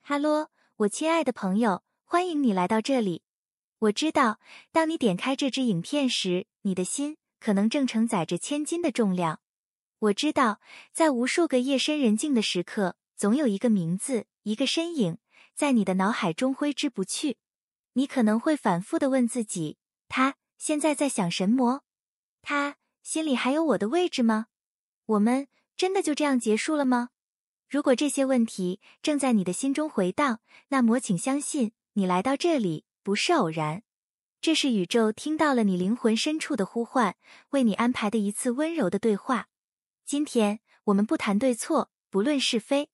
哈嘍，我親愛的朋友，歡迎你來到這裡。我知道，當你點開這支影片時，你的心可能正承載着千斤的重量。我知道，在無數個夜深人靜的時刻，總有一個名字，一個身影，在你的腦海中揮之不去。你可能會反覆地問自己，他現在在想什麼？他心裡還有我的位置嗎？我們真的就這樣結束了嗎？如果這些問題正在你的心中回盪，那麼請相信，你來到這裡不是偶然。這是宇宙聽到了你靈魂深處的呼喚，為你安排的一次溫柔的對話。今天，我們不談對錯，不論是非，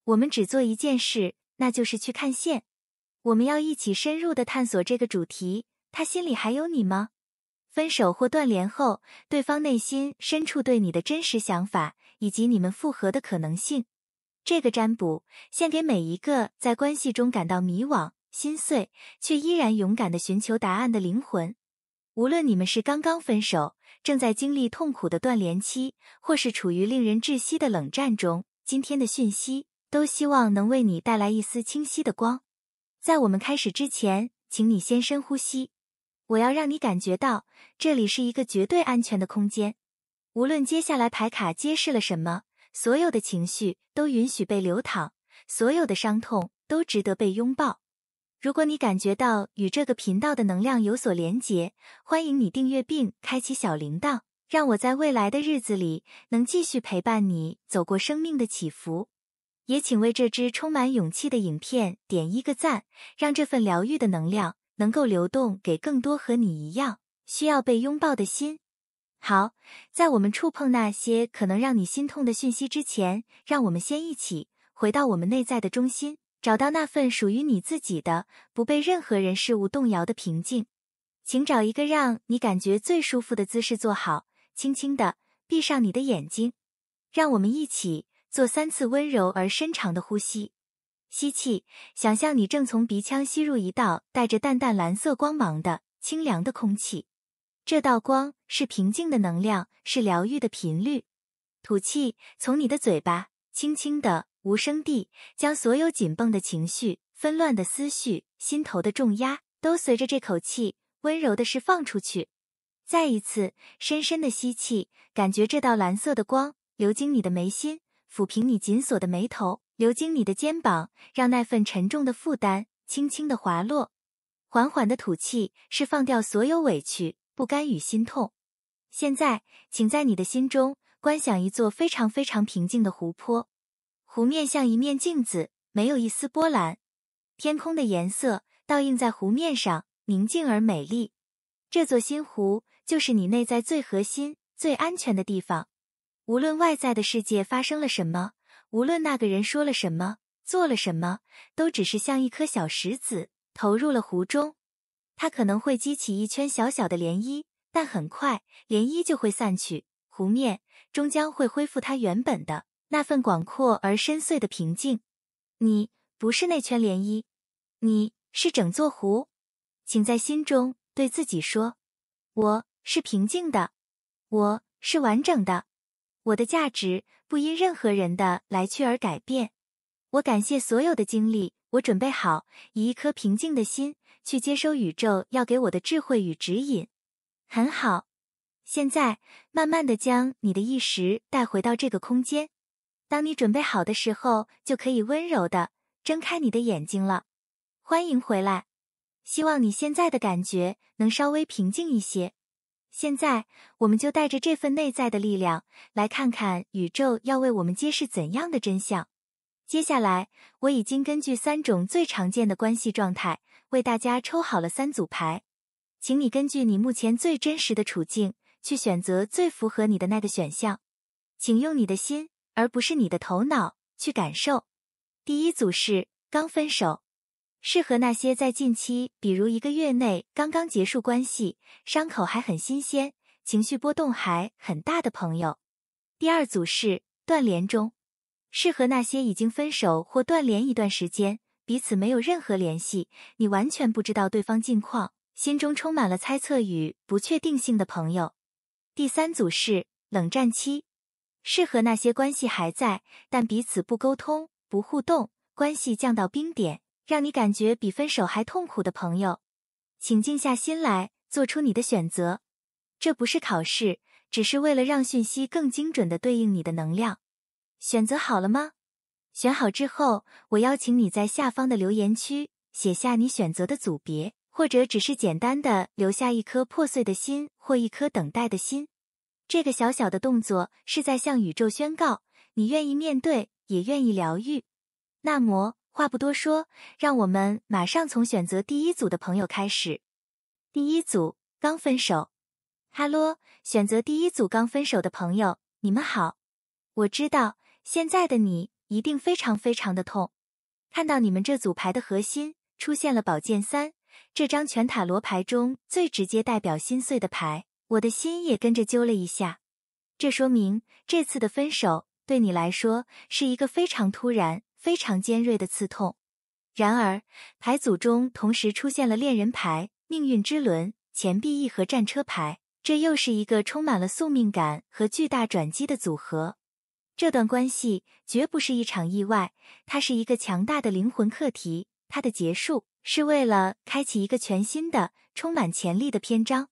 我們只做一件事，那就是去看見。我們要一起深入地探索這個主題，他心裡還有你嗎？分手或斷聯後，對方內心深處對你的真實想法，以及你們復合的可能性。這個占卜獻給每一個在關係中感到迷惘、心碎，卻依然勇敢地尋求答案的靈魂。無論你們是剛剛分手，正在經歷痛苦的斷聯期，或是處於令人窒息的冷戰中，今天的訊息都希望能為你帶來一絲清晰的光。在我們開始之前，請你先深呼吸。我要讓你感覺到，這裡是一個絕對安全的空間。無論接下來牌卡揭示了什麼，所有的情緒都允許被流淌，所有的傷痛都值得被擁抱。如果你感覺到與這個頻道的能量有所連結，歡迎你訂閱並開啟小鈴鐺，讓我在未來的日子裡能繼續陪伴你走過生命的起伏。也請為這支充滿勇氣的影片點一個讚，讓這份療癒的能量能夠流動給更多和你一樣需要被擁抱的心。好，在我們觸碰那些可能讓你心痛的訊息之前，讓我們先一起回到我們內在的中心，找到那份屬於你自己的、不被任何人事物動搖的平靜。請找一個讓你感覺最舒服的姿勢坐好，輕輕地閉上你的眼睛。讓我們一起做3次溫柔而深長的呼吸。吸氣，想象你正從鼻腔吸入一道帶着淡淡藍色光芒的清涼的空氣。這道光是平靜的能量，是療癒的頻率。吐氣，從你的嘴巴輕輕地、無聲地將所有緊繃的情緒、紛亂的思緒、心頭的重壓，都隨着這口氣溫柔地釋放出去。再一次深深的吸氣，感覺這道藍色的光流經你的眉心，撫平你緊鎖的眉頭，流經你的肩膀，讓那份沉重的負擔輕輕地滑落。緩緩的吐氣，釋放掉所有委屈、不甘與心痛。現在，請在你的心中觀想一座非常非常平靜的湖泊，湖面像一面鏡子，沒有一絲波瀾。天空的顏色倒映在湖面上，寧靜而美麗。這座心湖就是你內在最核心、最安全的地方。無論外在的世界發生了什麼，無論那個人說了什麼、做了什麼，都只是像一顆小石子投入了湖中。它可能會激起一圈小小的漣漪，但很快漣漪就會散去，湖面終將會恢復它原本的那份廣闊而深邃的平靜。你不是那圈漣漪，你是整座湖。請在心中對自己說，我是平靜的，我是完整的，我的價值不因任何人的來去而改變。我感謝所有的經歷，我準備好以一顆平靜的心去接收宇宙要給我的智慧與指引。很好，現在慢慢地將你的意識帶回到這個空間。當你準備好的時候，就可以溫柔地睜開你的眼睛了。歡迎回來，希望你現在的感覺能稍微平靜一些。現在，我們就帶着這份內在的力量，來看看宇宙要為我們揭示怎樣的真相。接下來，我已經根據3種最常見的關係狀態，為大家抽好了3組牌。請你根據你目前最真實的處境，去選擇最符合你的那個選項。請用你的心，而不是你的頭腦，去感受。第一組是剛分手，適合那些在近期，比如1個月內剛剛結束關係，傷口還很新鮮，情緒波動還很大的朋友。第二組是斷聯中，適合那些已經分手或斷聯一段時間，彼此沒有任何聯繫，你完全不知道對方近況，心中充滿了猜測與不確定性的朋友。第三組是冷戰期，適合那些關係還在，但彼此不溝通、不互動，關係降到冰點，讓你感覺比分手還痛苦的朋友，請靜下心來，做出你的選擇。這不是考試，只是為了讓訊息更精準地對應你的能量。選擇好了嗎？選好之後，我邀請你在下方的留言區寫下你選擇的組別，或者只是簡單的留下一顆破碎的心或一顆等待的心。這個小小的動作是在向宇宙宣告，你願意面對，也願意療癒。那麼，話不多說，讓我們馬上從選擇第一組的朋友開始。第一組，剛分手。哈嘍，選擇第一組剛分手的朋友，你們好。我知道，現在的你一定非常非常的痛。看到你們這組牌的核心出現了寶劍3，這張全塔羅牌中最直接代表心碎的牌，我的心也跟着揪了一下。這說明這次的分手對你來說是一個非常突然、非常尖銳的刺痛。然而，牌組中同時出現了戀人牌、命運之輪、錢幣1和戰車牌，這又是一個充滿了宿命感和巨大轉機的組合。這段關係絕不是一場意外，它是一個強大的靈魂課題，它的結束是為了開啟一個全新的、充滿潛力的篇章。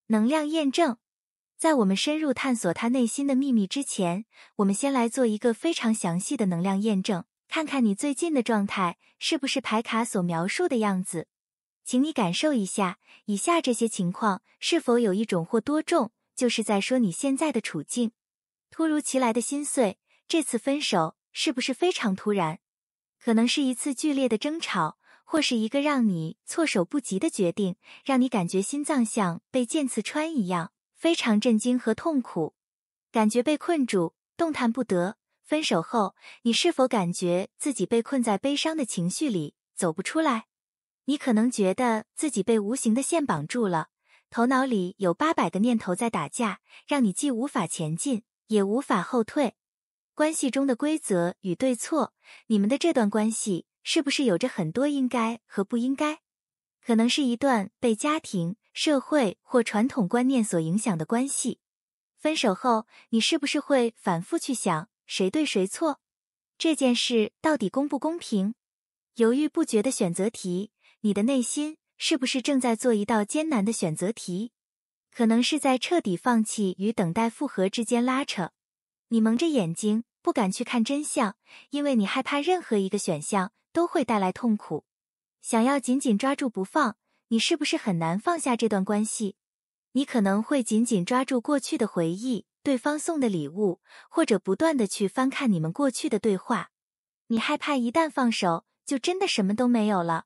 能量驗證。在我們深入探索他內心的秘密之前，我們先來做一個非常詳細的能量驗證，看看你最近的狀態是不是牌卡所描述的樣子。請你感受一下，以下這些情況是否有一種或多種，就是在說你現在的處境。突如其來的心碎，這次分手是不是非常突然？可能是一次劇烈的爭吵，或是一個讓你措手不及的決定，讓你感覺心臟像被劍刺穿一樣，非常震驚和痛苦，感覺被困住，動彈不得。分手後，你是否感覺自己被困在悲傷的情緒裡，走不出來？你可能覺得自己被無形的線綁住了，頭腦裡有800個念頭在打架，讓你既無法前進，也無法後退。關係中的規則與對錯，你們的這段關係是不是有着很多應該和不應該？可能是一段被家庭、社會或傳統觀念所影響的關係。分手後，你是不是會反覆去想誰對誰錯？這件事到底公不公平？猶豫不決的選擇題，你的內心是不是正在做一道艱難的選擇題？可能是在徹底放棄與等待復合之間拉扯。你蒙着眼睛，不敢去看真相，因為你害怕任何一個選項都會帶來痛苦。想要緊緊抓住不放，你是不是很難放下這段關係？你可能會緊緊抓住過去的回憶，對方送的禮物，或者不斷地去翻看你們過去的對話。你害怕一旦放手，就真的什麼都沒有了。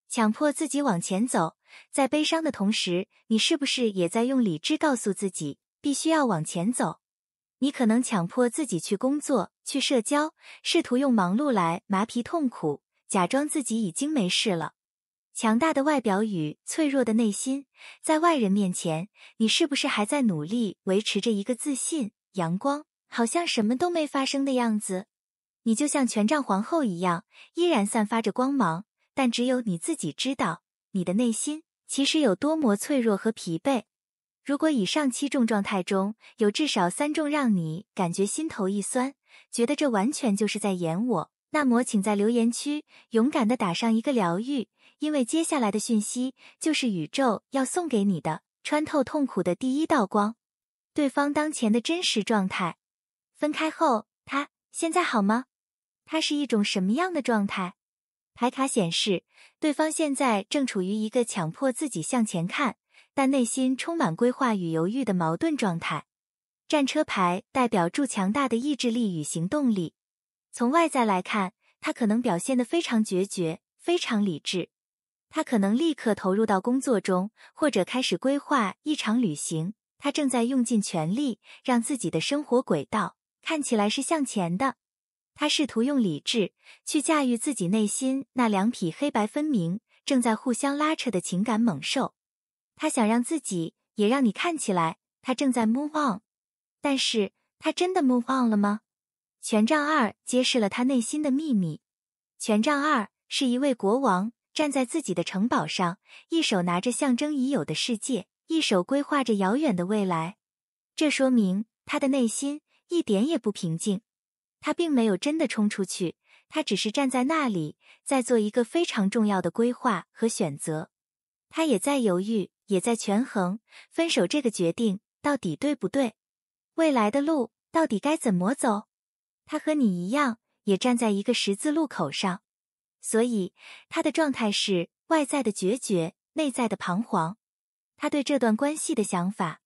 強迫自己往前走，在悲傷的同時，你是不是也在用理智告訴自己，必須要往前走？你可能強迫自己去工作，去社交，試圖用忙碌來麻痹痛苦，假裝自己已經沒事了。強大的外表與脆弱的內心，在外人面前，你是不是還在努力維持着一個自信、陽光，好像什麼都沒發生的樣子？你就像權杖皇後一樣，依然散發着光芒，但只有你自己知道，你的內心其實有多麼脆弱和疲憊。如果以上7種狀態中有至少3種讓你感覺心頭一酸，覺得這完全就是在演我，那麼請在留言區勇敢地打上一個療癒，因為接下來的訊息就是宇宙要送給你的，穿透痛苦的第一道光。對方當前的真實狀態。分開後，他現在好嗎？他是一種什麼樣的狀態？牌卡顯示，對方現在正處於一個強迫自己向前看，但內心充滿規劃與猶豫的矛盾狀態。戰車牌代表著強大的意志力與行動力。從外在來看，他可能表現得非常決絕，非常理智。他可能立刻投入到工作中，或者開始規劃一場旅行。他正在用盡全力，讓自己的生活軌道看起來是向前的。他試圖用理智去駕馭自己內心那2匹黑白分明、正在互相拉扯的情感猛獸。他想讓自己也讓你看起來他正在 move on， 但是他真的 move on 了嗎？權杖2揭示了他內心的秘密。權杖2是一位國王，站在自己的城堡上，一手拿着象徵已有的世界，一手規劃着遙遠的未來。這說明他的內心一點也不平靜。他並沒有真的衝出去，他只是站在那裡，在做一個非常重要的規劃和選擇。他也在猶豫，也在權衡，分手這個決定到底對不對？未來的路到底該怎麼走？他和你一樣，也站在一個十字路口上，所以他的狀態是外在的決絕，內在的彷徨。他對這段關係的想法，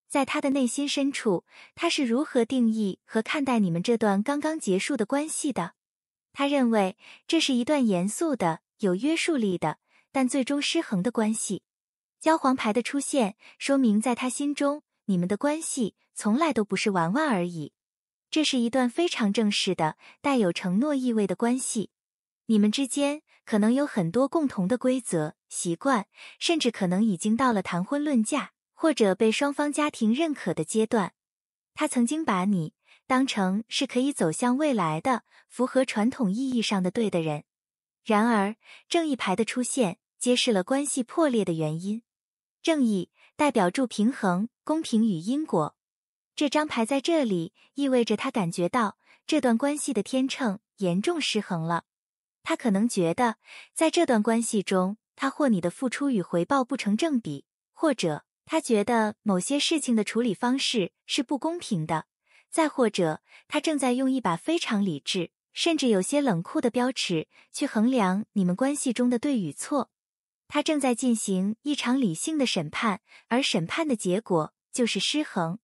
在他的內心深處，他是如何定義和看待你們這段剛剛結束的關係的？他認為這是一段嚴肅的、有約束力的，但最終失衡的關係。焦黃牌的出現，說明在他心中，你們的關係從來都不是玩玩而已。這是一段非常正式的、帶有承諾意味的關係。你們之間可能有很多共同的規則、習慣，甚至可能已經到了談婚論嫁，或者被雙方家庭認可的階段。他曾經把你當成是可以走向未來的、符合傳統意義上的對的人。然而，正義牌的出現揭示了關係破裂的原因。正義代表住平衡、公平與因果。這張牌在這裡意味着他感覺到這段關係的天秤嚴重失衡了。他可能覺得，在這段關係中，他或你的付出與回報不成正比，或者他覺得某些事情的處理方式是不公平的，再或者他正在用一把非常理智，甚至有些冷酷的標尺去衡量你們關係中的對與錯。他正在進行一場理性的審判，而審判的結果就是失衡。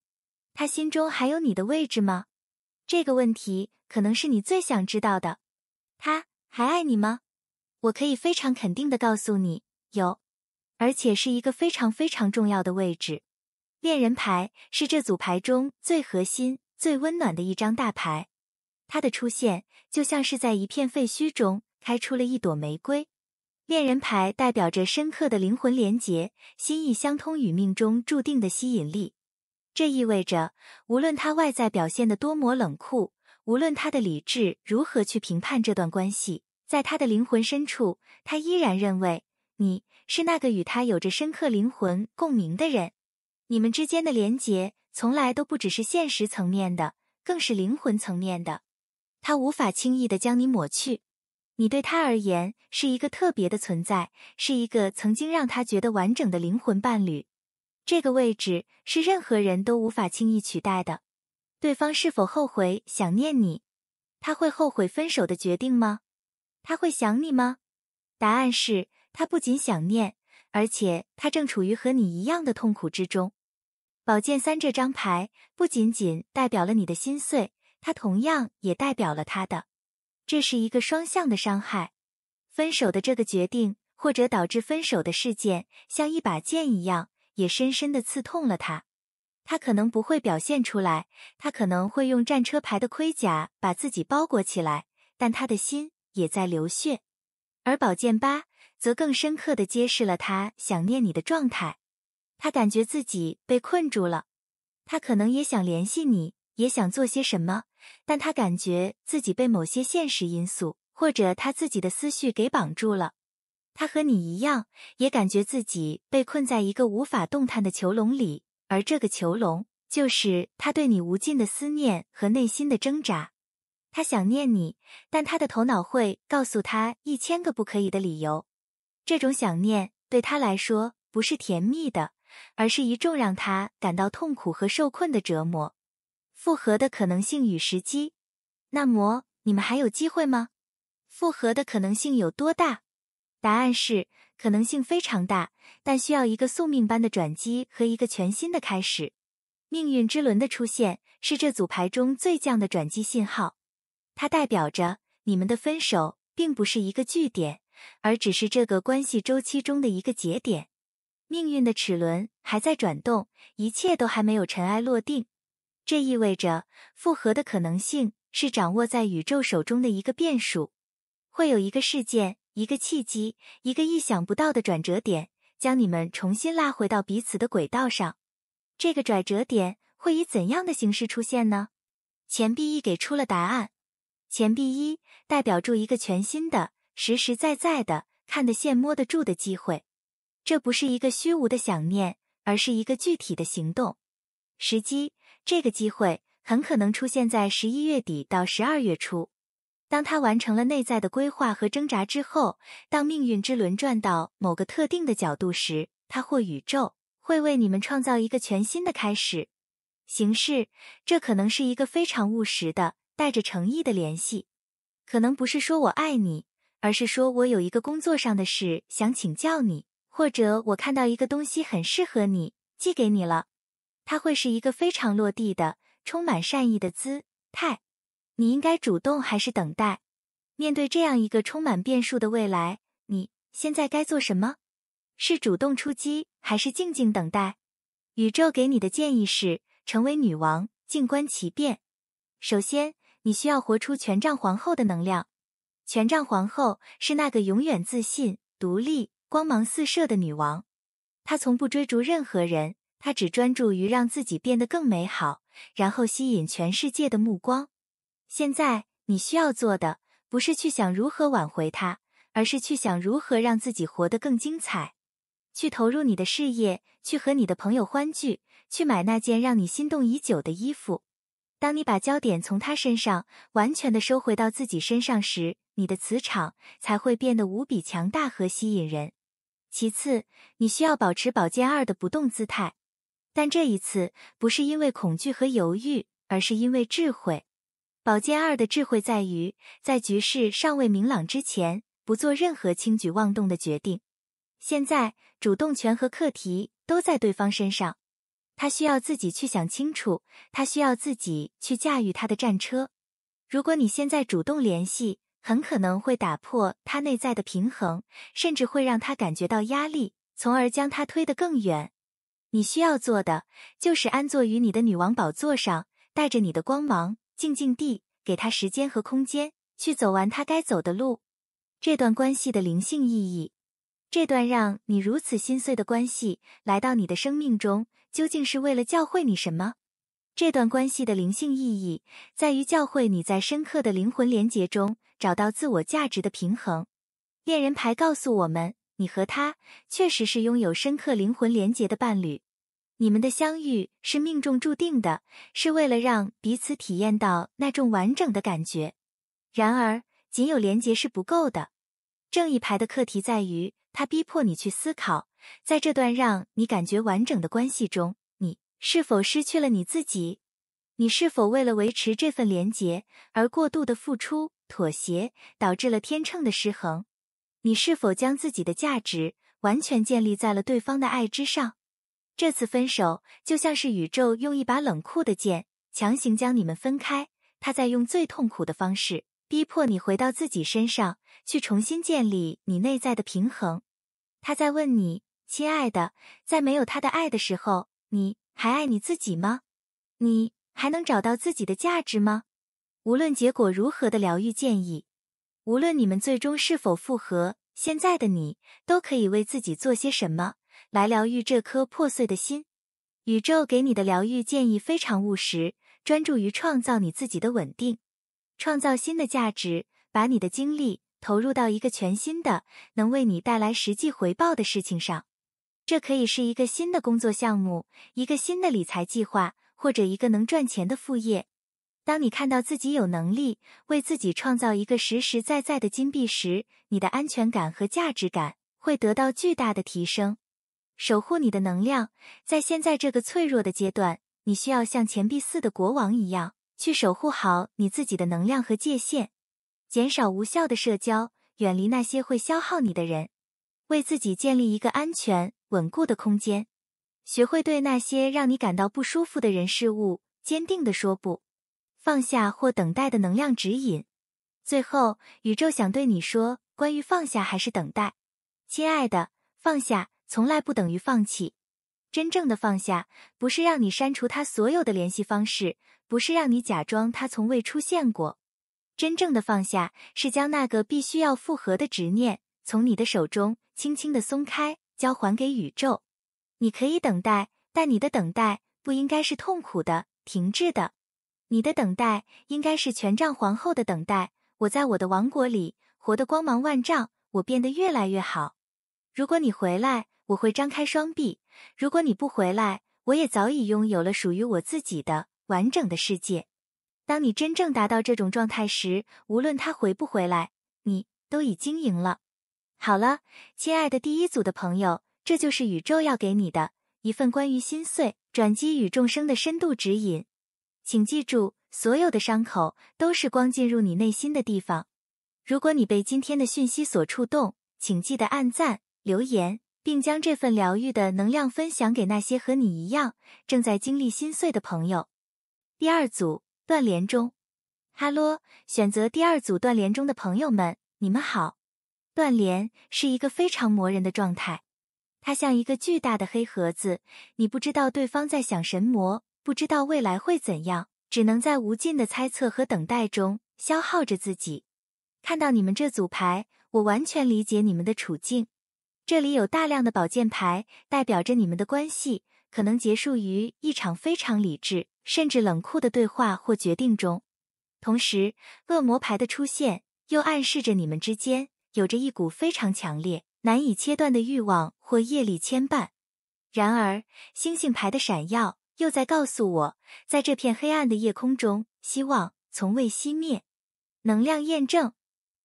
他心中還有你的位置嗎？這個問題可能是你最想知道的。他還愛你嗎？我可以非常肯定地告訴你，有，而且是一個非常非常重要的位置。戀人牌是這組牌中最核心、最溫暖的一張大牌。它的出現就像是在一片廢墟中開出了一朵玫瑰。戀人牌代表着深刻的靈魂連結，心意相通與命中注定的吸引力。這意味着，無論他外在表現得多麼冷酷，無論他的理智如何去評判這段關係，在他的靈魂深處，他依然認為你是那個與他有着深刻靈魂共鳴的人。你們之間的連結從來都不只是現實層面的，更是靈魂層面的。他無法輕易地將你抹去。你對他而言是一個特別的存在，是一個曾經讓他覺得完整的靈魂伴侶。這個位置是任何人都無法輕易取代的。對方是否後悔想念你？他會後悔分手的決定嗎？他會想你嗎？答案是，他不僅想念，而且他正處於和你一樣的痛苦之中。寶劍三這張牌不僅僅代表了你的心碎，它同樣也代表了他的。這是一個雙向的傷害。分手的這個決定，或者導致分手的事件，像一把劍一樣，也深深地刺痛了他。他可能不會表現出來，他可能會用戰車牌的盔甲把自己包裹起來，但他的心也在流血。而寶劍八則更深刻地揭示了他想念你的狀態。他感覺自己被困住了。他可能也想聯繫你，也想做些什麼，但他感覺自己被某些現實因素，或者他自己的思緒給綁住了。他和你一樣，也感覺自己被困在一個無法動彈的囚籠裡，而這個囚籠，就是他對你無盡的思念和內心的掙扎。他想念你，但他的頭腦會告訴他1000個不可以的理由。這種想念對他來說不是甜蜜的，而是一種讓他感到痛苦和受困的折磨。復合的可能性與時機。那麼，你們還有機會嗎？復合的可能性有多大？答案是，可能性非常大，但需要一個宿命般的轉機和一個全新的開始。命運之輪的出現是這組牌中最降的轉機信號。它代表着你們的分手並不是一個句點，而只是這個關係週期中的一個節點。命運的齒輪還在轉動，一切都還沒有塵埃落定。這意味着復合的可能性是掌握在宇宙手中的一個變數。會有一個事件，一個契機，一個意想不到的轉折點，將你們重新拉回到彼此的軌道上。這個轉折點會以怎樣的形式出現呢？錢幣一給出了答案。錢幣一代表住一個全新的、實實在在的、看得見摸得住的機會。這不是一個虛無的想念，而是一個具體的行動。時機，這個機會很可能出現在11月底到12月初。當他完成了內在的規劃和掙扎之後，當命運之輪轉到某個特定的角度時，他或宇宙會為你們創造一個全新的開始。形式，這可能是一個非常務實的、帶着誠意的聯繫。可能不是說我愛你，而是說我有一個工作上的事想請教你，或者我看到一個東西很適合你，寄給你了。它會是一個非常落地的、充滿善意的姿態。你應該主動還是等待？面對這樣一個充滿變數的未來，你現在該做什麼？是主動出擊，還是靜靜等待？宇宙給你的建議是，成為女王，靜觀其變。首先，你需要活出權杖皇後的能量。權杖皇後是那個永遠自信、獨立、光芒四射的女王。她從不追逐任何人，她只專注於讓自己變得更美好，然後吸引全世界的目光。現在，你需要做的，不是去想如何挽回她，而是去想如何讓自己活得更精彩。去投入你的事業，去和你的朋友歡聚，去買那件讓你心動已久的衣服。當你把焦點從他身上完全的收回到自己身上時，你的磁場才會變得無比強大和吸引人。其次，你需要保持宝劍二的不動姿態。但這一次，不是因為恐懼和猶豫，而是因為智慧。寶劍二的智慧在於，在局勢尚未明朗之前，不做任何輕舉妄動的決定。現在，主動權和課題都在對方身上。他需要自己去想清楚，他需要自己去駕馭他的戰車。如果你現在主動聯繫，很可能會打破他內在的平衡，甚至會讓他感覺到壓力，從而將他推得更遠。你需要做的，就是安坐於你的女王寶座上，帶着你的光芒，靜靜地給他時間和空間，去走完他該走的路。這段關係的靈性意義，這段讓你如此心碎的關係來到你的生命中，究竟是為了教會你什麼？這段關係的靈性意義，在於教會你在深刻的靈魂連結中，找到自我價值的平衡。戀人牌告訴我們，你和他確實是擁有深刻靈魂連結的伴侶。你們的相遇是命中注定的，是為了讓彼此體驗到那種完整的感覺。然而，僅有連結是不夠的。正義牌的課題在於，它逼迫你去思考，在這段讓你感覺完整的關係中，你是否失去了你自己？你是否為了維持這份連結而過度的付出、妥協，導致了天秤的失衡？你是否將自己的價值完全建立在了對方的愛之上？這次分手就像是宇宙用一把冷酷的劍，強行將你們分開，它在用最痛苦的方式逼迫你回到自己身上，去重新建立你內在的平衡。他在問你，親愛的，在沒有他的愛的時候，你還愛你自己嗎？你還能找到自己的價值嗎？無論結果如何的療癒建議，無論你們最終是否復合，現在的你都可以為自己做些什麼，來療癒這顆破碎的心。宇宙給你的療癒建議非常務實，專注於創造你自己的穩定，創造新的價值，把你的精力投入到一個全新的，能為你帶來實際回報的事情上。這可以是一個新的工作項目，一個新的理財計劃，或者一個能賺錢的副業。當你看到自己有能力為自己創造一個實實在在的金幣時，你的安全感和價值感會得到巨大的提升。守護你的能量，在現在這個脆弱的階段，你需要像錢幣四的國王一樣，去守護好你自己的能量和界限。減少無效的社交，遠離那些會消耗你的人，為自己建立一個安全、穩固的空間。學會對那些讓你感到不舒服的人事物，堅定地說不。放下或等待的能量指引。最後，宇宙想對你說，關於放下還是等待。親愛的，放下從來不等於放棄。真正的放下，不是讓你刪除他所有的聯繫方式，不是讓你假裝他從未出現過。真正的放下，是將那個必須要復合的執念，從你的手中輕輕地鬆開，交還給宇宙。你可以等待，但你的等待不應該是痛苦的、停滯的。你的等待應該是權杖皇後的等待。我在我的王國裡活得光芒萬丈，我變得越來越好。如果你回來，我會張開雙臂；如果你不回來，我也早已擁有了屬於我自己的完整的世界。當你真正達到這種狀態時，無論他回不回來，你都已經贏了。好了，親愛的第一組的朋友，這就是宇宙要給你的一份關於心碎、轉機與眾生的深度指引。請記住，所有的傷口都是光進入你內心的地方。如果你被今天的訊息所觸動，請記得按讚、留言，並將這份療癒的能量分享給那些和你一樣正在經歷心碎的朋友。第二組，斷聯中。哈嘍，選擇第二組斷聯中的朋友們，你們好。斷聯是一個非常磨人的狀態，它像一個巨大的黑盒子，你不知道對方在想什麼，不知道未來會怎樣，只能在無盡的猜測和等待中消耗着自己。看到你們這組牌，我完全理解你們的處境。這裡有大量的寶劍牌，代表着你們的關係可能結束於一場非常理智，甚至冷酷的對話或決定中。同時，惡魔牌的出現又暗示着你們之間有着一股非常強烈、難以切斷的慾望或業力牽絆。然而，星星牌的閃耀又在告訴我，在這片黑暗的夜空中，希望從未熄滅。能量驗證。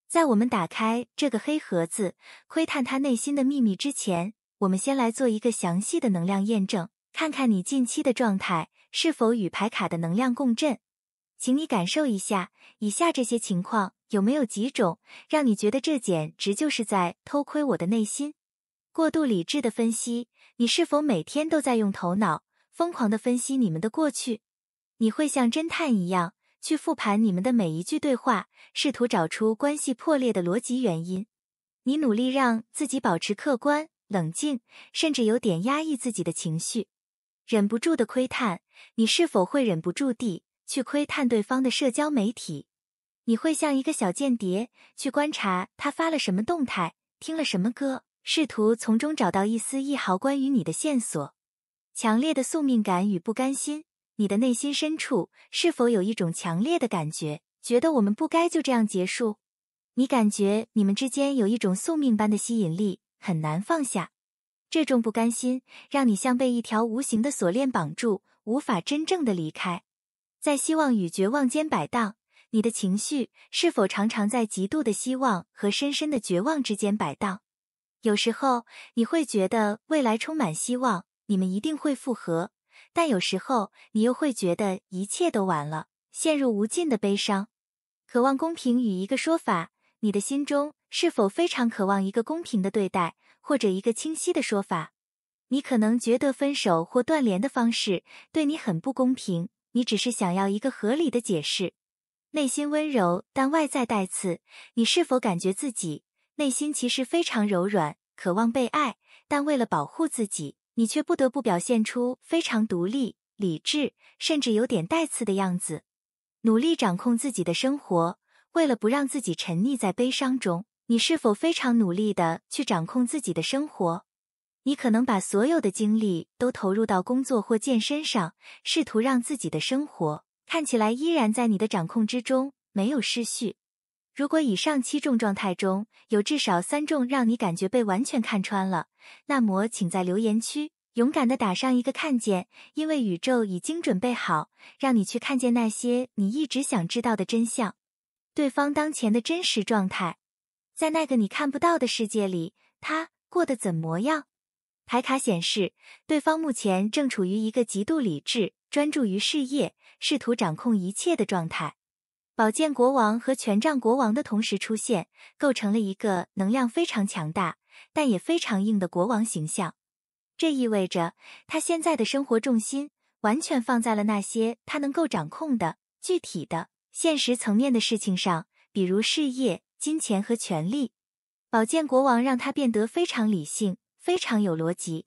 在我們打開這個黑盒子，窺探它內心的秘密之前，我們先來做一個詳細的能量驗證，看看你近期的狀態是否與牌卡的能量共振。請你感受一下，以下這些情況有沒有幾種讓你覺得這簡直就是在偷窺我的內心？過度理智的分析，你是否每天都在用頭腦瘋狂地分析你們的過去？你會像偵探一樣去復盤你們的每一句對話，試圖找出關係破裂的邏輯原因。你努力讓自己保持客觀、冷靜，甚至有點壓抑自己的情緒。忍不住的窺探，你是否會忍不住地去窺探對方的社交媒體？你會像一個小間諜，去觀察他發了什麼動態，聽了什麼歌，試圖從中找到一絲一毫關於你的線索。強烈的宿命感與不甘心，你的內心深處是否有一種強烈的感覺，覺得我們不該就這樣結束？你感覺你們之間有一種宿命般的吸引力，很難放下。這種不甘心讓你像被一條無形的鎖鏈綁住，無法真正的離開。在希望與絕望間擺盪，你的情緒是否常常在極度的希望和深深的絕望之間擺盪？有時候你會覺得未來充滿希望，你們一定會復合，但有時候你又會覺得一切都完了，陷入無盡的悲傷。渴望公平與一個說法，你的心中是否非常渴望一個公平的對待，或者一個清晰的說法？你可能覺得分手或斷聯的方式對你很不公平，你只是想要一個合理的解釋。內心溫柔，但外在帶刺，你是否感覺自己內心其實非常柔軟，渴望被愛，但為了保護自己，你卻不得不表現出非常獨立、理智，甚至有點帶刺的樣子？努力掌控自己的生活，為了不讓自己沉溺在悲傷中，你是否非常努力地去掌控自己的生活？你可能把所有的精力都投入到工作或健身上，試圖讓自己的生活看起來依然在你的掌控之中，沒有失序。如果以上7種狀態中有至少3種讓你感覺被完全看穿了，那麼請在留言區勇敢地打上一個看見，因為宇宙已經準備好讓你去看見那些你一直想知道的真相。對方當前的真實狀態，在那個你看不到的世界裡，他過得怎麼樣？牌卡顯示，對方目前正處於一個極度理智、專注於事業、試圖掌控一切的狀態。寶劍國王和權杖國王的同時出現，構成了一個能量非常強大，但也非常硬的國王形象。這意味着，他現在的生活重心完全放在了那些他能夠掌控的、具體的、現實層面的事情上，比如事業、金錢和權力。寶劍國王讓他變得非常理性，非常有邏輯。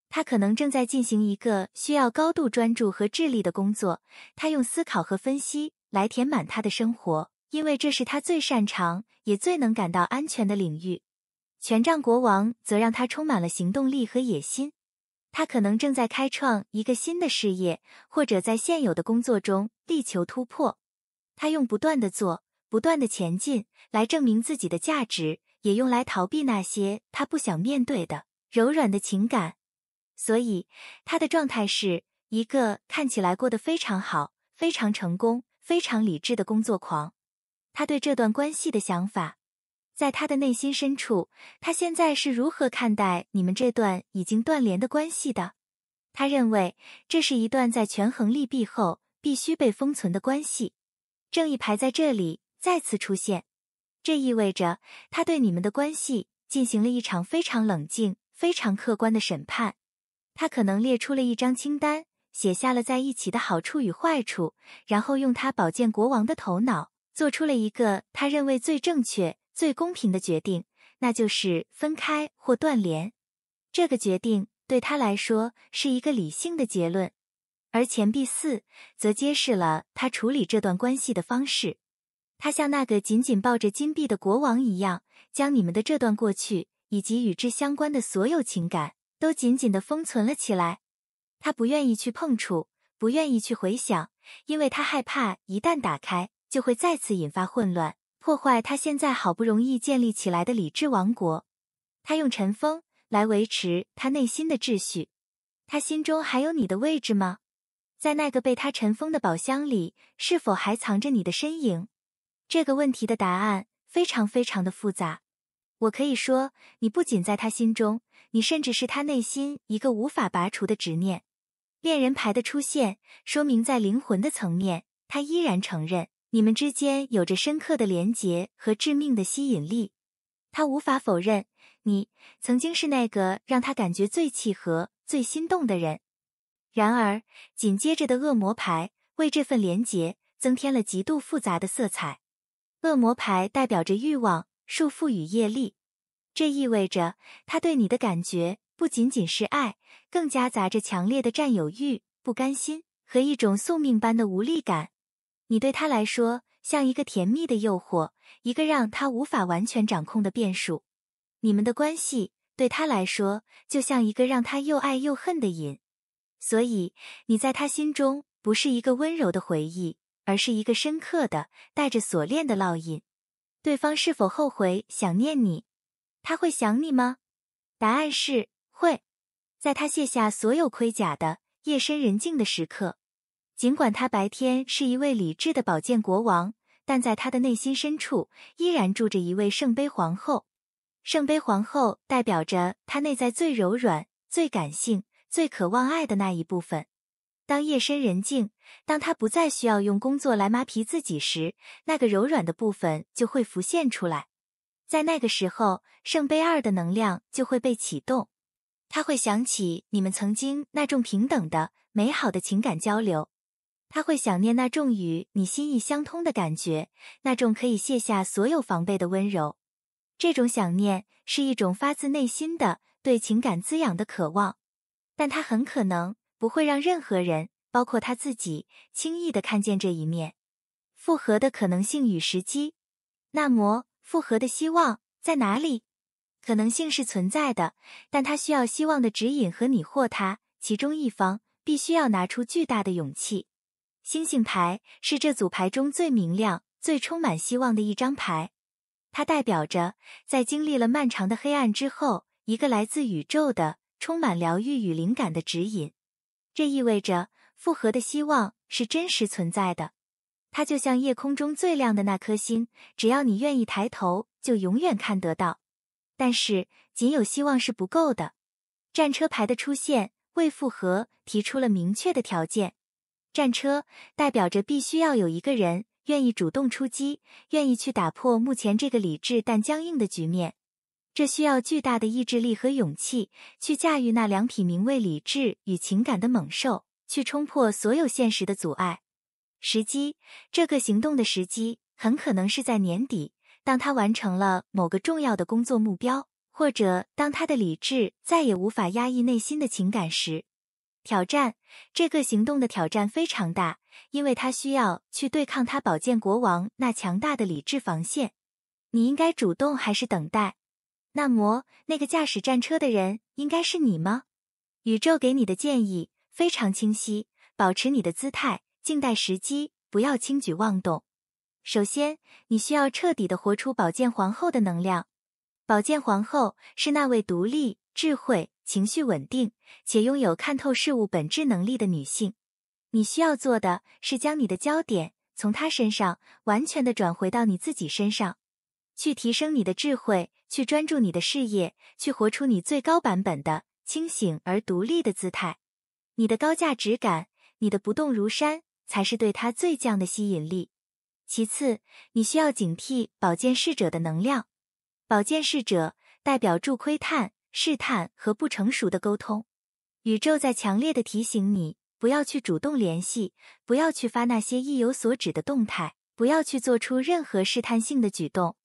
他可能正在進行一個需要高度專注和智力的工作，他用思考和分析來填滿他的生活，因為這是他最擅長也最能感到安全的領域。權杖國王則讓他充滿了行動力和野心。他可能正在開創一個新的事業，或者在現有的工作中力求突破。他用不斷地做，不斷地前進來證明自己的價值，也用來逃避那些他不想面對的柔軟的情感。所以，他的狀態是一個看起來過得非常好、非常成功、非非常理智的工作狂。他對這段關係的想法，在他的內心深處，他現在是如何看待你們這段已經斷聯的關係的？他認為這是一段在權衡利弊後必須被封存的關係。正義牌在這裡再次出現，這意味着他對你們的關係進行了一場非常冷靜、非常客觀的審判。他可能列出了一張清單，寫下了在一起的好處與壞處，然後用他寶劍國王的頭腦做出了一個他認為最正確、最公平的決定，那就是分開或斷聯。這個決定對他來說是一個理性的結論，而錢幣4則揭示了他處理這段關係的方式。他像那個緊緊抱着金幣的國王一樣，將你們的這段過去以及與之相關的所有情感都緊緊地封存了起來。他不願意去碰觸，不願意去回想，因為他害怕一旦打開，就會再次引發混亂，破壞他現在好不容易建立起來的理智王國。他用塵封來維持他內心的秩序。他心中還有你的位置嗎？在那個被他塵封的寶箱裡，是否還藏着你的身影？這個問題的答案非常非常的複雜。我可以說，你不僅在他心中，你甚至是他內心一個無法拔除的執念。戀人牌的出現，說明在靈魂的層面，他依然承認你們之間有着深刻的連結和致命的吸引力。他無法否認，你曾經是那個讓他感覺最契合、最心動的人。然而，緊接着的惡魔牌為這份連結增添了極度複雜的色彩。惡魔牌代表着慾望、束縛與業力，這意味着他對你的感覺不僅僅是愛，更夾雜着強烈的占有慾、不甘心和一種宿命般的無力感。你對他來說像一個甜蜜的誘惑，一個讓他無法完全掌控的變數。你們的關係對他來說就像一個讓他又愛又恨的癮。所以你在他心中不是一個溫柔的回憶，而是一個深刻的、帶着鎖鏈的烙印。對方是否後悔想念你？他會想你嗎？答案是會。在他卸下所有盔甲的夜深人靜的時刻，儘管他白天是一位理智的寶劍國王，但在他的內心深處依然住着一位聖杯皇後。聖杯皇後代表着他內在最柔軟、最感性、最渴望愛的那一部分。當夜深人靜，當他不再需要用工作來麻痹自己時，那個柔軟的部分就會浮現出來。在那個時候，聖杯2的能量就會被啟動。他會想起你們曾經那種平等的、美好的情感交流。他會想念那種與你心意相通的感覺，那種可以卸下所有防備的溫柔。這種想念是一種發自內心的對情感滋養的渴望，但他很可能不會讓任何人，包括他自己，輕易地看見這一面。復合的可能性與時機。那麼，復合的希望在哪裡？可能性是存在的，但他需要希望的指引和你或他，其中一方必須要拿出巨大的勇氣。星星牌是這組牌中最明亮、最充滿希望的一張牌。它代表着，在經歷了漫長的黑暗之後，一個來自宇宙的、充滿療癒與靈感的指引。這意味着，復合的希望是真實存在的。它就像夜空中最亮的那顆星，只要你願意抬頭，就永遠看得到。但是，僅有希望是不夠的。戰車牌的出現，為復合提出了明確的條件。戰車代表着必須要有一個人願意主動出擊，願意去打破目前這個理智但僵硬的局面。這需要巨大的意志力和勇氣，去駕馭那兩匹名為理智與情感的猛獸，去衝破所有現實的阻礙。時機，這個行動的時機很可能是在年底，當他完成了某個重要的工作目標，或者當他的理智再也無法壓抑內心的情感時。挑戰，這個行動的挑戰非常大，因為他需要去對抗他寶劍國王那強大的理智防線。你應該主動還是等待？那麼，那個駕駛戰車的人應該是你嗎？宇宙給你的建議非常清晰，保持你的姿態，靜待時機，不要輕舉妄動。首先，你需要徹底地活出寶劍皇後的能量。寶劍皇後是那位獨立、智慧、情緒穩定，且擁有看透事物本質能力的女性。你需要做的是將你的焦點從他身上完全的轉回到你自己身上，去提升你的智慧，去專注你的事業，去活出你最高版本的清醒而獨立的姿態。你的高價值感，你的不動如山，才是對他最強的吸引力。其次，你需要警惕寶劍侍者的能量。寶劍侍者代表住窺探、試探和不成熟的溝通。宇宙在強烈的提醒你，不要去主動聯繫，不要去發那些意有所指的動態，不要去做出任何試探性的舉動。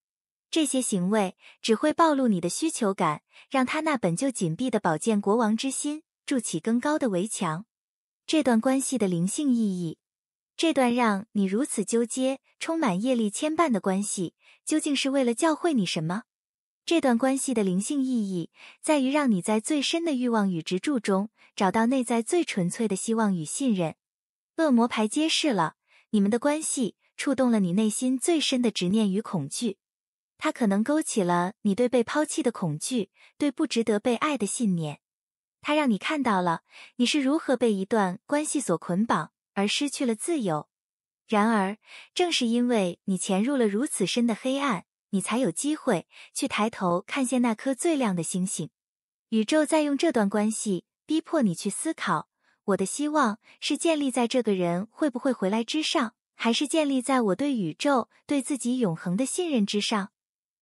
這些行為只會暴露你的需求感，讓他那本就緊閉的寶劍國王之心築起更高的圍牆。這段關係的靈性意義，這段讓你如此糾結、充滿業力牽絆的關係，究竟是為了教會你什麼？這段關係的靈性意義，在於讓你在最深的慾望與執着中，找到內在最純粹的希望與信任。惡魔牌揭示了，你們的關係觸動了你內心最深的執念與恐懼。它可能勾起了你對被拋棄的恐懼，對不值得被愛的信念。它讓你看到了你是如何被一段關係所捆綁，而失去了自由。然而，正是因為你潛入了如此深的黑暗，你才有機會去抬頭看見那顆最亮的星星。宇宙在用這段關係逼迫你去思考，我的希望是建立在這個人會不會回來之上，還是建立在我對宇宙、對自己永恆的信任之上？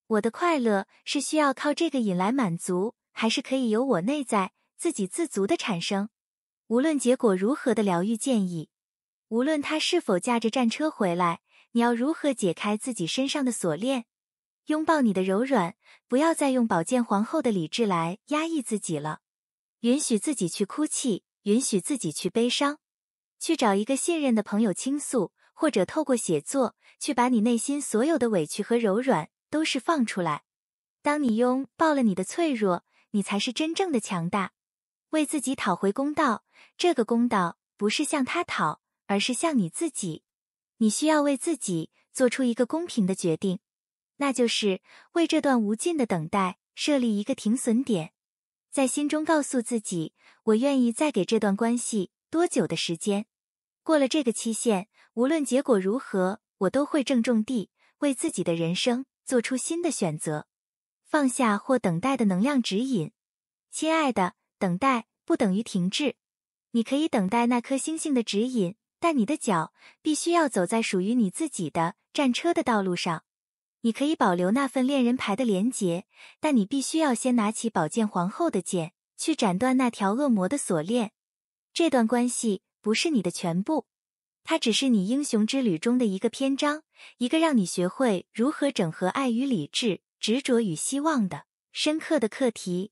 我的快樂是需要靠這個引來滿足，還是可以由我內在自給自足的產生？無論結果如何的療癒建議，無論他是否駕着戰車回來，你要如何解開自己身上的鎖鏈？擁抱你的柔軟，不要再用寶劍皇後的理智來壓抑自己了。允許自己去哭泣，允許自己去悲傷，去找一個信任的朋友傾訴，或者透過寫作，去把你內心所有的委屈和柔軟都釋放出來。當你擁抱了你的脆弱，你才是真正的強大。為自己討回公道，這個公道不是向他討，而是向你自己。你需要為自己做出一個公平的決定，那就是為這段無盡的等待設立一個停損點，在心中告訴自己，我願意再給這段關係多久的時間。過了這個期限，無論結果如何，我都會鄭重地為自己的人生做出新的選擇。放下或等待的能量指引。親愛的，等待不等於停滯。你可以等待那顆星星的指引，但你的腳必須要走在屬於你自己的戰車的道路上。你可以保留那份戀人牌的連結，但你必須要先拿起寶劍皇後的劍，去斬斷那條惡魔的鎖鏈。這段關係不是你的全部，它只是你英雄之旅中的一個篇章，一個讓你學會如何整合愛與理智、執着與希望的深刻的課題。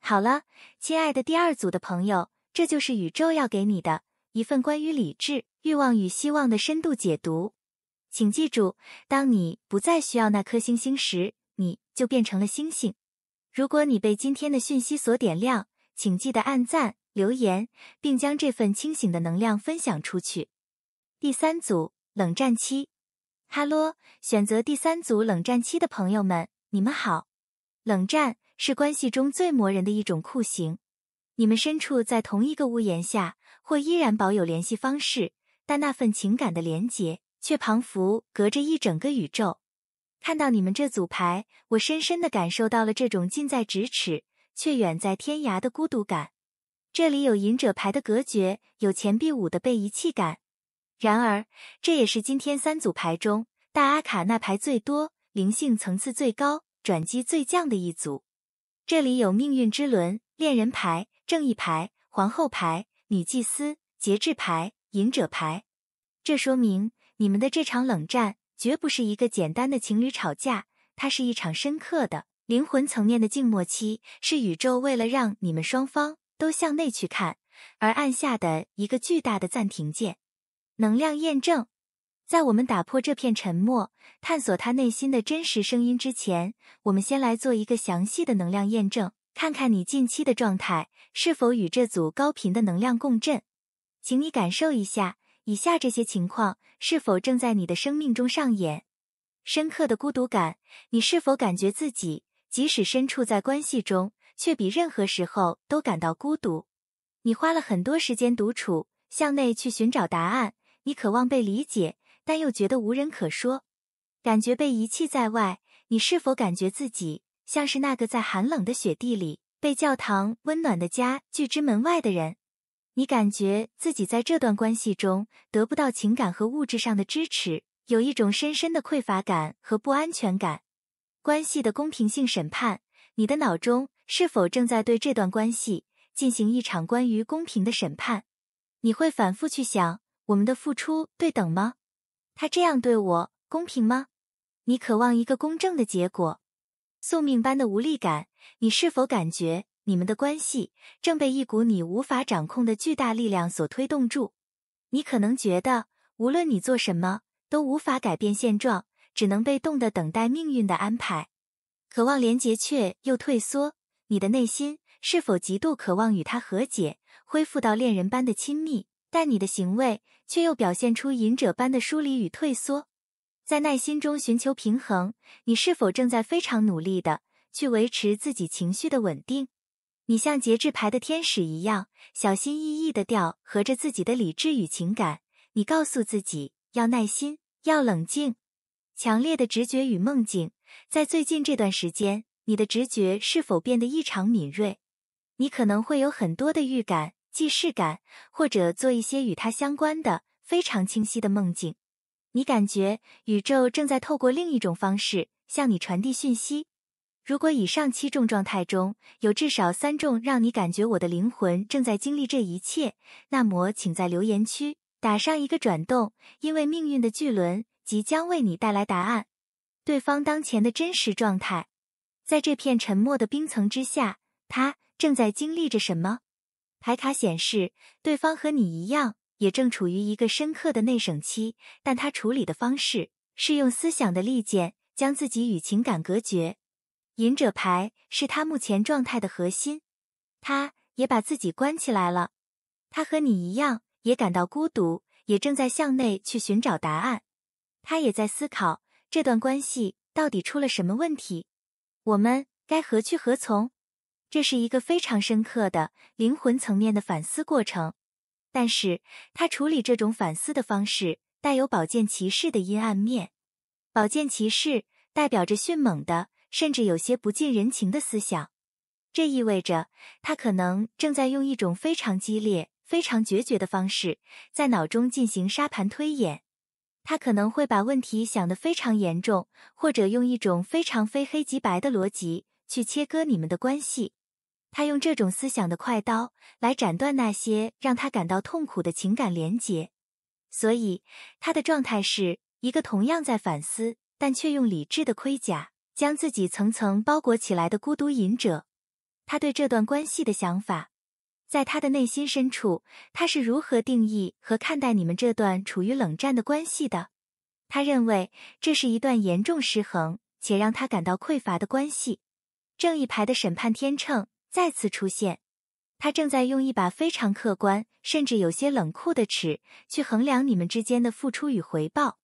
好了，親愛的第二組的朋友，這就是宇宙要給你的一份關於理智、慾望與希望的深度解讀。請記住，當你不再需要那顆星星時，你就變成了星星。如果你被今天的訊息所點亮，請記得按讚、留言，並將這份清醒的能量分享出去。第三組，冷戰期。哈嘍，選擇第三組冷戰期的朋友們，你們好。冷戰是關係中最磨人的一種酷刑。你們身處在同一個屋檐下，或依然保有聯繫方式，但那份情感的連結卻彷彿隔着一整個宇宙。看到你們這組牌，我深深地感受到了這種近在咫尺卻遠在天涯的孤獨感。這裡有隱者牌的隔絕，有錢幣5的被遺棄感。然而，這也是今天3組牌中大阿卡那牌最多、靈性層次最高、轉機最降的一組。這裡有命運之輪、戀人牌、正義牌、皇後牌、女祭司、節制牌、隱者牌。這說明你們的這場冷戰絕不是一個簡單的情侶吵架，它是一場深刻的靈魂層面的靜默期，是宇宙為了讓你們雙方都向內去看而按下的一個巨大的暫停鍵。能量驗證。在我們打破這片沉默，探索他內心的真實聲音之前，我們先來做一個詳細的能量驗證，看看你近期的狀態是否與這組高頻的能量共振。請你感受一下，以下這些情況是否正在你的生命中上演。深刻的孤獨感，你是否感覺自己即使身處在關係中，卻比任何時候都感到孤獨？你花了很多時間獨處，向內去尋找答案，你渴望被理解，但又覺得無人可說，感覺被遺棄在外。你是否感覺自己像是那個在寒冷的雪地裡被教堂溫暖的家拒之門外的人？你感覺自己在這段關係中得不到情感和物質上的支持，有一種深深的匱乏感和不安全感。關係的公平性審判，你的腦中是否正在對這段關係進行一場關於公平的審判？你會反覆去想，我們的付出對等嗎？他這樣對我，公平嗎？你渴望一個公正的結果。宿命般的無力感，你是否感覺你們的關係正被一股你無法掌控的巨大力量所推動住？你可能覺得，無論你做什麼，都無法改變現狀，只能被動地等待命運的安排。渴望連結卻又退縮，你的內心是否極度渴望與他和解，恢復到戀人般的親密，但你的行為卻又表現出隱者般的疏離與退縮？在內心中尋求平衡，你是否正在非常努力地去維持自己情緒的穩定？你像節制牌的天使一樣，小心翼翼地調和着自己的理智與情感。你告訴自己要耐心，要冷靜。強烈的直覺與夢境，在最近這段時間，你的直覺是否變得異常敏銳？你可能會有很多的預感、既視感，或者做一些與它相關的非常清晰的夢境。你感覺宇宙正在透過另一種方式向你傳遞訊息。如果以上7種狀態中有至少3種讓你感觉我的靈魂正在經歷這一切，那麼請在留言區打上一個轉動，因為命運的巨輪即將為你帶來答案。對方當前的真實狀態，在這片沉默的冰層之下，他正在經歷着什麼？牌卡顯示，對方和你一樣，也正處於一個深刻的內省期，但他處理的方式是用思想的利劍將自己與情感隔絕。隱者牌是他目前狀態的核心，他也把自己關起來了。他和你一樣，也感到孤獨，也正在向內去尋找答案。他也在思考，這段關係到底出了什麼問題？我們該何去何從？這是一個非常深刻的靈魂層面的反思過程。但是他處理這種反思的方式帶有寶劍騎士的陰暗面。寶劍騎士代表着迅猛的，甚至有些不近人情的思想。這意味着他可能正在用一種非常激烈、非常決絕的方式在腦中進行沙盤推演。他可能會把問題想得非常嚴重，或者用一種非常非黑即白的邏輯去切割你們的關係。他用這種思想的快刀來斬斷那些讓他感到痛苦的情感連結。所以他的狀態是一個同樣在反思，但卻用理智的盔甲將自己層層包裹起來的孤獨隱者。他對這段關係的想法，在他的內心深處，他是如何定義和看待你們這段處於冷戰的關係的？他認為這是一段嚴重失衡且讓他感到匱乏的關係。正義牌的審判天秤再次出現，他正在用一把非常客觀，甚至有些冷酷的尺去衡量你們之間的付出與回報。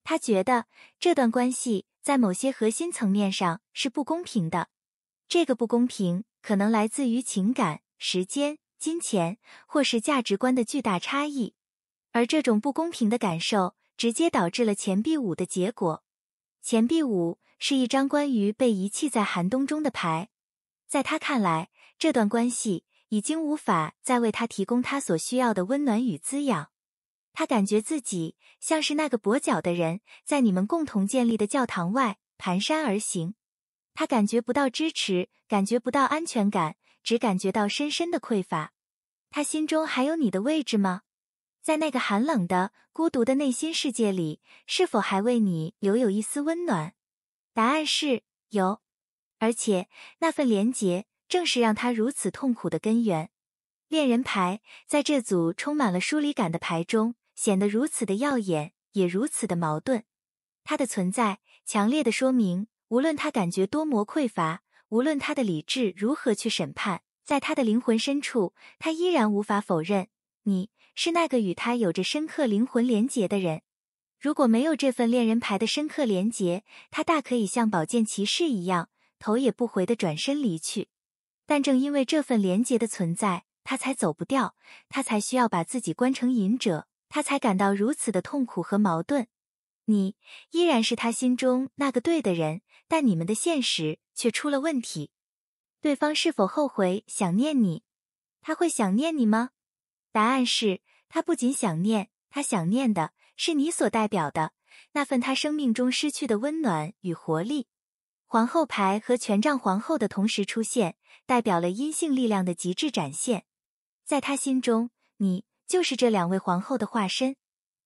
他覺得這段關係在某些核心層面上是不公平的。這個不公平可能來自於情感、時間、金錢，或是價值觀的巨大差異。而這種不公平的感受直接導致了錢幣5的結果。錢幣5是一張關於被遺棄在寒冬中的牌。在他看來，這段關係已經無法再為他提供他所需要的溫暖與滋養。他感覺自己像是那個跛腳的人，在你們共同建立的教堂外蹣跚而行。他感覺不到支持，感覺不到安全感，只感覺到深深的匱乏。他心中還有你的位置嗎？在那個寒冷的、孤獨的內心世界裡，是否還為你留有一絲溫暖？答案是有。而且那份連結正是讓他如此痛苦的根源。戀人牌在這組充滿了疏離感的牌中顯得如此的耀眼，也如此的矛盾。它的存在強烈地說明，無論他感覺多麼匱乏，無論他的理智如何去審判，在他的靈魂深處，他依然無法否認，你是那個與他有着深刻靈魂連結的人。如果沒有這份戀人牌的深刻連結，他大可以像寶劍騎士一樣，頭也不回地轉身離去。但正因為這份連結的存在，他才走不掉，他才需要把自己關成隱者，他才感到如此的痛苦和矛盾。你依然是他心中那個對的人，但你們的現實卻出了問題。對方是否後悔想念你？他會想念你嗎？答案是，他不僅想念，他想念的是你所代表的那份他生命中失去的溫暖與活力。皇後牌和權杖皇後的同時出現，代表了陰性力量的極致展現。在他心中，你就是這兩位皇後的化身。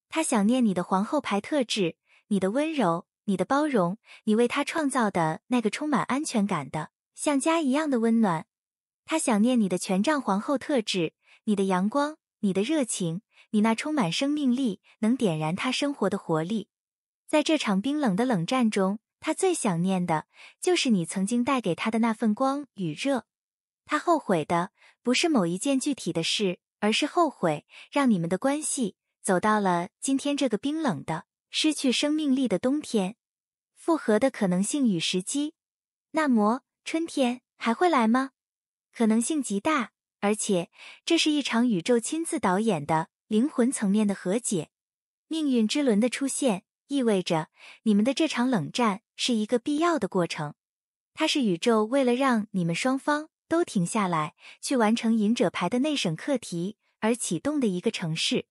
他想念你的皇後牌特質，你的溫柔，你的包容，你為他創造的那個充滿安全感的，像家一樣的溫暖。他想念你的權杖皇後特質，你的陽光，你的熱情，你那充滿生命力，能點燃他生活的活力。在這場冰冷的冷戰中，他最想念的就是你曾經帶給他的那份光與熱。他後悔的不是某一件具體的事，而是後悔讓你們的關係走到了今天這個冰冷的、失去生命力的冬天。復合的可能性與時機，那麼春天還會來嗎？可能性極大，而且這是一場宇宙親自導演的靈魂層面的和解。命運之輪的出現意味着你們的這場冷戰是一個必要的過程，它是宇宙為了讓你們雙方都停下來去完成隱者牌的內審課題而啟動的一個程式。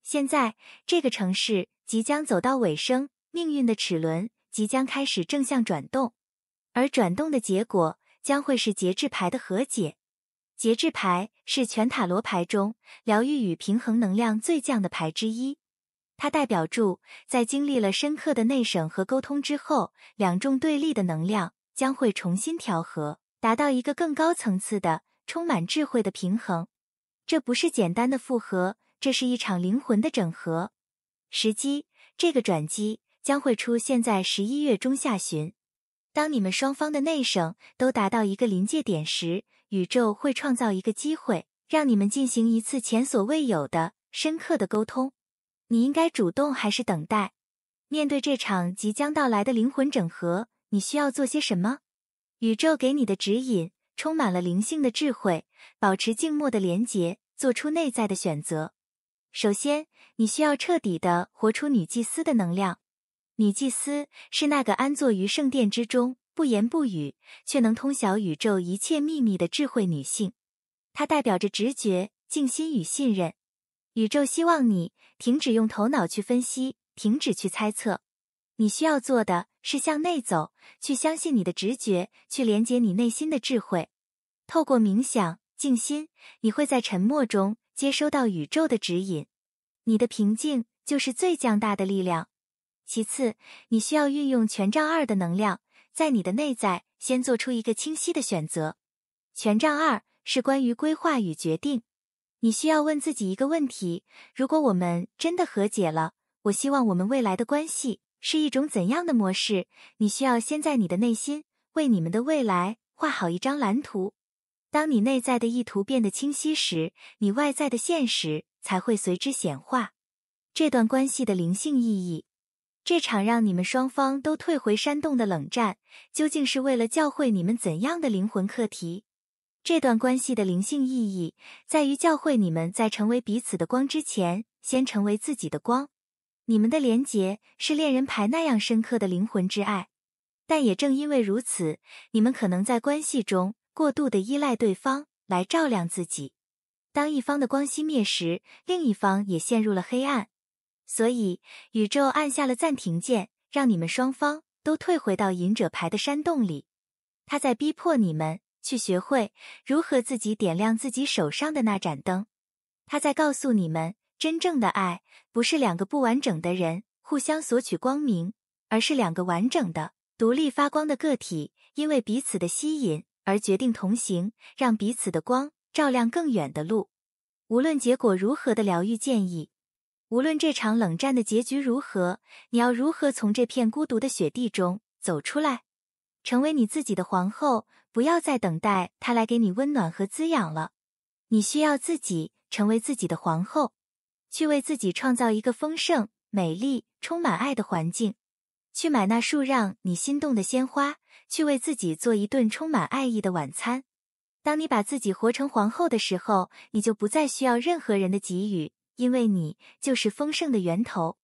現在這個程式即將走到尾聲，命運的齒輪即將開始正向轉動，而轉動的結果將會是節制牌的和解。節制牌是全塔羅牌中療癒與平衡能量最降的牌之一，它代表住在經歷了深刻的內審和溝通之後，兩種對立的能量將會重新調和，達到一個更高層次的、充滿智慧的平衡。這不是簡單的複合，這是一場靈魂的整合。時機，這個轉機將會出現在11月中下旬。當你們雙方的內審都達到一個臨界點時，宇宙會創造一個機會，讓你們進行一次前所未有的、深刻的溝通。你應該主動還是等待？面對這場即將到來的靈魂整合，你需要做些什麼？宇宙給你的指引充滿了靈性的智慧，保持靜默的連結，做出內在的選擇。首先，你需要徹底地活出女祭司的能量。女祭司是那個安坐於聖殿之中，不言不語，卻能通曉宇宙一切秘密的智慧女性。她代表着直覺、靜心與信任。宇宙希望你停止用頭腦去分析，停止去猜測。你需要做的是向內走，去相信你的直覺，去連接你內心的智慧。透過冥想、靜心，你會在沉默中接收到宇宙的指引。你的平靜就是最強大的力量。其次，你需要運用權杖2的能量，在你的內在先做出一個清晰的選擇。權杖2是關於規劃與決定。你需要問自己一個問題：如果我們真的和解了，我希望我们未來的關係是一種怎樣的模式？你需要先在你的內心為你們的未來畫好一張藍圖。當你內在的意圖變得清晰時，你外在的現實才會隨之顯化。這段關係的靈性意義，這場讓你們雙方都退回山洞的冷戰，究竟是為了教會你們怎樣的靈魂課題？這段關係的靈性意義，在於教會你們在成為彼此的光之前，先成為自己的光。你們的連結是戀人牌那樣深刻的靈魂之愛，但也正因為如此，你們可能在關係中過度的依賴對方來照亮自己。當一方的光熄滅時，另一方也陷入了黑暗。所以，宇宙按下了暫停鍵，讓你們雙方都退回到隱者牌的山洞裡。他在逼迫你們去學會如何自己點亮自己手上的那盞燈。他在告訴你們，真正的愛不是兩個不完整的人互相索取光明，而是兩個完整的、獨立發光的個體，因為彼此的吸引而決定同行，讓彼此的光照亮更遠的路。無論結果如何的療癒建議，無論這場冷戰的結局如何，你要如何從這片孤獨的雪地中走出來，成為你自己的皇後，不要再等待她來給你溫暖和滋養了。你需要自己成為自己的皇後，去為自己創造一個豐盛、美麗、充滿愛的環境，去買那束讓你心動的鮮花，去為自己做一頓充滿愛意的晚餐。當你把自己活成皇後的時候，你就不再需要任何人的給予，因為你就是豐盛的源頭。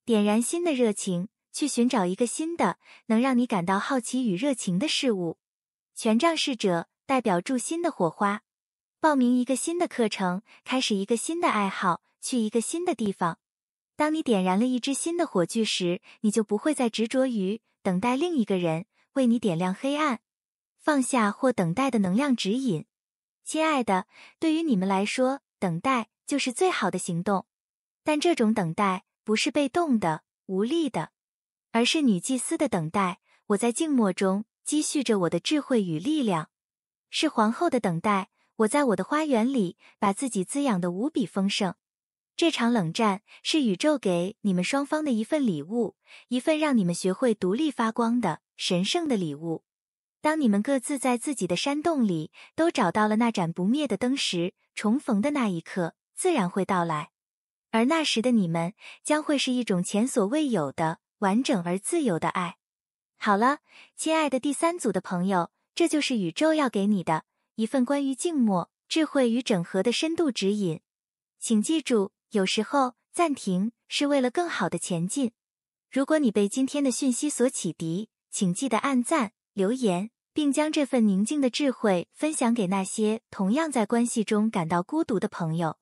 點燃新的熱情，去尋找一個新的，能讓你感到好奇與熱情的事物。權杖侍者代表助新的火花，報名一個新的課程，開始一個新的愛好，去一個新的地方。當你點燃了一支新的火炬時，你就不會再執着於等待另一個人為你點亮黑暗，放下或等待的能量指引。親愛的，對於你們來說，等待就是最好的行動。但這種等待不是被動的、無力的，而是女祭司的等待。我在靜默中積蓄着我的智慧與力量。是皇後的等待，我在我的花園裡把自己滋養得無比豐盛。這場冷戰是宇宙給你們雙方的一份禮物，一份讓你們學會獨立發光的神聖的禮物。當你們各自在自己的山洞裡都找到了那盞不滅的燈時，重逢的那一刻自然會到來。而那時的你們將會是一種前所未有的完整而自由的愛。好了，親愛的第三組的朋友，這就是宇宙要給你的一份關於靜默、智慧與整合的深度指引。請記住，有時候暫停是為了更好的前進。如果你被今天的訊息所啟迪，請記得按讚、留言，並將這份寧靜的智慧分享給那些同樣在關係中感到孤獨的朋友。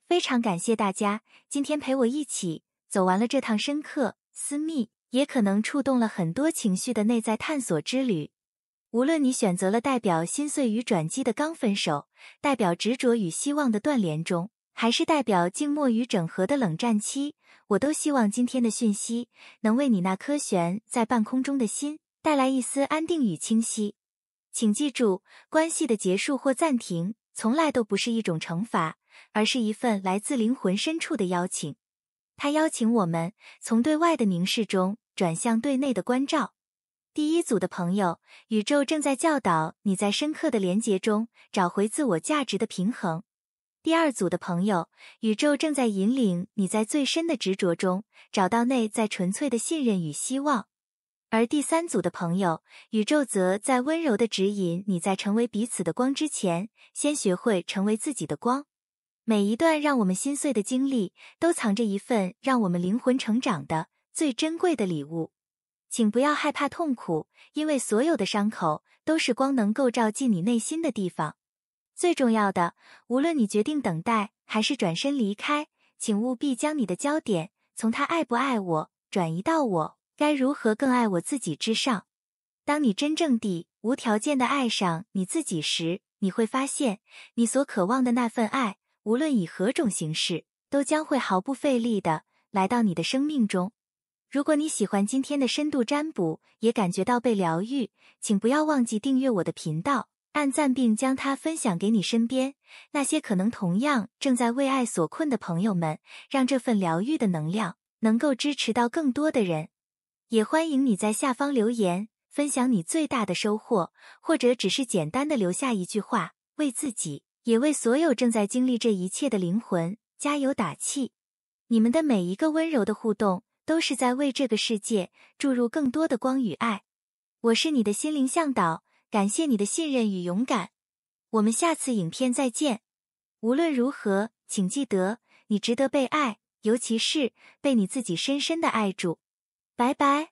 非常感謝大家今天陪我一起走完了這趟深刻、私密，也可能觸動了很多情緒的內在探索之旅。無論你選擇了代表心碎與轉機的剛分手，代表執着與希望的斷聯中，還是代表靜默與整合的冷戰期，我都希望今天的訊息能為你那顆懸在半空中的心帶來一絲安定與清晰。請記住，關係的結束或暫停從來都不是一種懲罰，而是一份來自靈魂深處的邀請。它邀請我們從對外的凝視中轉向對內的關照。第一組的朋友，宇宙正在教導你在深刻的連結中找回自我價值的平衡。第二組的朋友，宇宙正在引領你在最深的執着中找到內在純粹的信任與希望。而第三組的朋友，宇宙則在溫柔地指引你在成為彼此的光之前，先學會成為自己的光。每一段讓我們心碎的經歷，都藏着一份讓我們靈魂成長的最珍貴的禮物。請不要害怕痛苦，因為所有的傷口都是光能夠照進你內心的地方。最重要的，無論你決定等待還是轉身離開，請務必將你的焦點從他愛不愛我轉移到我該如何更愛我自己之上。當你真正地無條件地愛上你自己時，你會發現你所渴望的那份愛，無論以何種形式，都將會毫不費力地來到你的生命中。如果你喜歡今天的深度占卜，也感覺到被療癒，請不要忘記訂閱我的頻道，按讚並將它分享給你身邊那些可能同樣正在為愛所困的朋友們，讓這份療癒的能量能夠支持到更多的人。也歡迎你在下方留言，分享你最大的收穫，或者只是簡單的留下一句話，為自己，也為所有正在經歷這一切的靈魂加油打氣。你們的每一個溫柔的互動，都是在為這個世界注入更多的光與愛。我是你的心靈向導，感謝你的信任與勇敢。我們下次影片再見。無論如何，請記得，你值得被愛，尤其是被你自己深深的愛住。拜拜。